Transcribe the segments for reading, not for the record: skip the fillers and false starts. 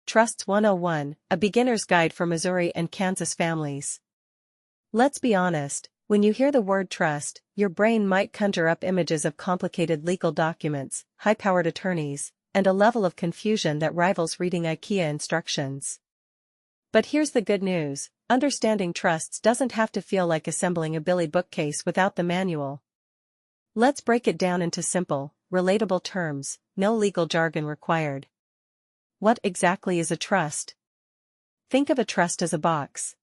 Trusts 101, a beginner's guide for Missouri and Kansas families. Let's be honest, when you hear the word trust, your brain might conjure up images of complicated legal documents, high-powered attorneys, and a level of confusion that rivals reading IKEA instructions. But here's the good news, understanding trusts doesn't have to feel like assembling a Billy bookcase without the manual. Let's break it down into simple, relatable terms, no legal jargon required. What exactly is a trust? Think of a trust as a box.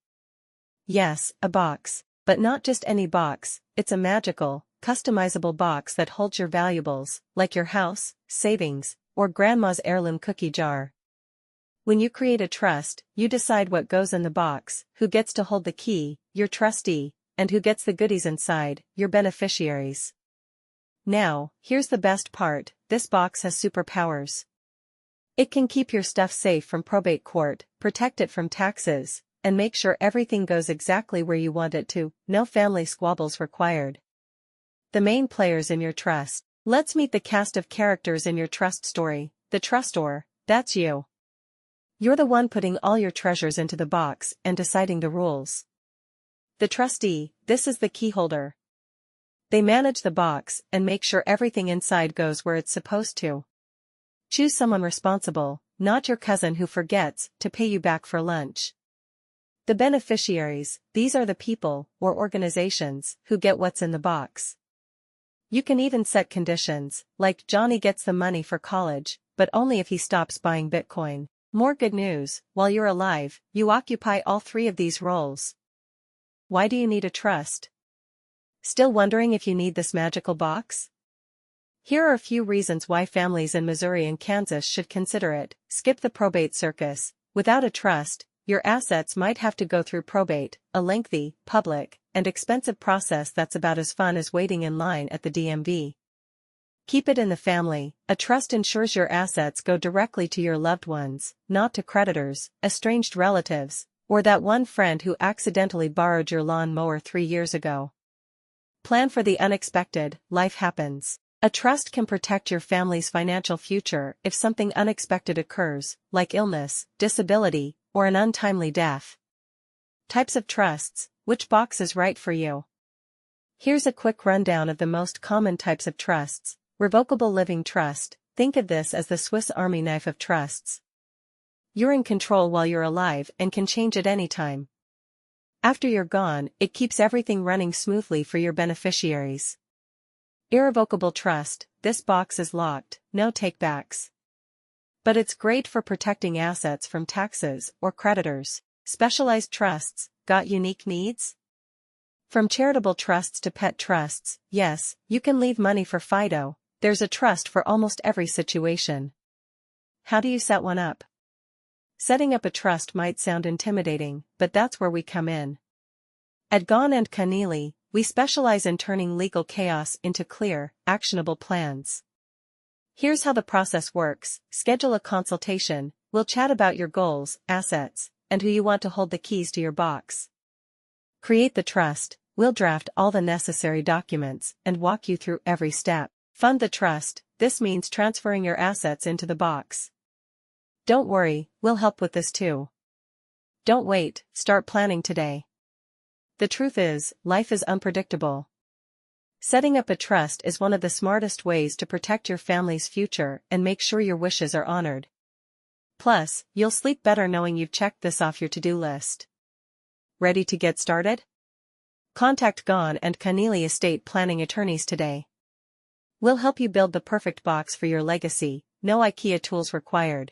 Yes, a box, but not just any box, it's a magical, customizable box that holds your valuables, like your house, savings, or grandma's heirloom cookie jar. When you create a trust, you decide what goes in the box, who gets to hold the key, your trustee, and who gets the goodies inside, your beneficiaries. Now, here's the best part, this box has superpowers. It can keep your stuff safe from probate court, protect it from taxes, and make sure everything goes exactly where you want it to, no family squabbles required. The main players in your trust. Let's meet the cast of characters in your trust story. The trustor, that's you. You're the one putting all your treasures into the box and deciding the rules. The trustee, this is the key holder. They manage the box and make sure everything inside goes where it's supposed to. Choose someone responsible, not your cousin who forgets to pay you back for lunch. The beneficiaries, these are the people, or organizations, who get what's in the box. You can even set conditions, like Johnny gets the money for college, but only if he stops buying Bitcoin. More good news, while you're alive, you occupy all three of these roles. Why do you need a trust? Still wondering if you need this magical box? Here are a few reasons why families in Missouri and Kansas should consider it. Skip the probate circus. Without a trust, your assets might have to go through probate, a lengthy, public, and expensive process that's about as fun as waiting in line at the DMV. Keep it in the family. A trust ensures your assets go directly to your loved ones, not to creditors, estranged relatives, or that one friend who accidentally borrowed your lawn mower 3 years ago. Plan for the unexpected. Life happens. A trust can protect your family's financial future if something unexpected occurs, like illness, disability, or an untimely death. Types of trusts. Which box is right for you? Here's a quick rundown of the most common types of trusts. Revocable living trust. Think of this as the Swiss Army knife of trusts. You're in control while you're alive and can change at any time. After you're gone, it keeps everything running smoothly for your beneficiaries. Irrevocable trust. This box is locked, no takebacks. But it's great for protecting assets from taxes or creditors. Specialized trusts. Got unique needs? From charitable trusts to pet trusts, yes, you can leave money for Fido. There's a trust for almost every situation. How do you set one up? Setting up a trust might sound intimidating, but that's where we come in. At Gahn and Keneally, we specialize in turning legal chaos into clear, actionable plans. Here's how the process works. Schedule a consultation. We'll chat about your goals, assets, and who you want to hold the keys to your box. Create the trust. We'll draft all the necessary documents and walk you through every step. Fund the trust. This means transferring your assets into the box. Don't worry, we'll help with this too. Don't wait, start planning today. The truth is, life is unpredictable. Setting up a trust is one of the smartest ways to protect your family's future and make sure your wishes are honored. Plus, you'll sleep better knowing you've checked this off your to-do list. Ready to get started? Contact Gahn and Keneally estate planning attorneys today. We'll help you build the perfect box for your legacy, no IKEA tools required.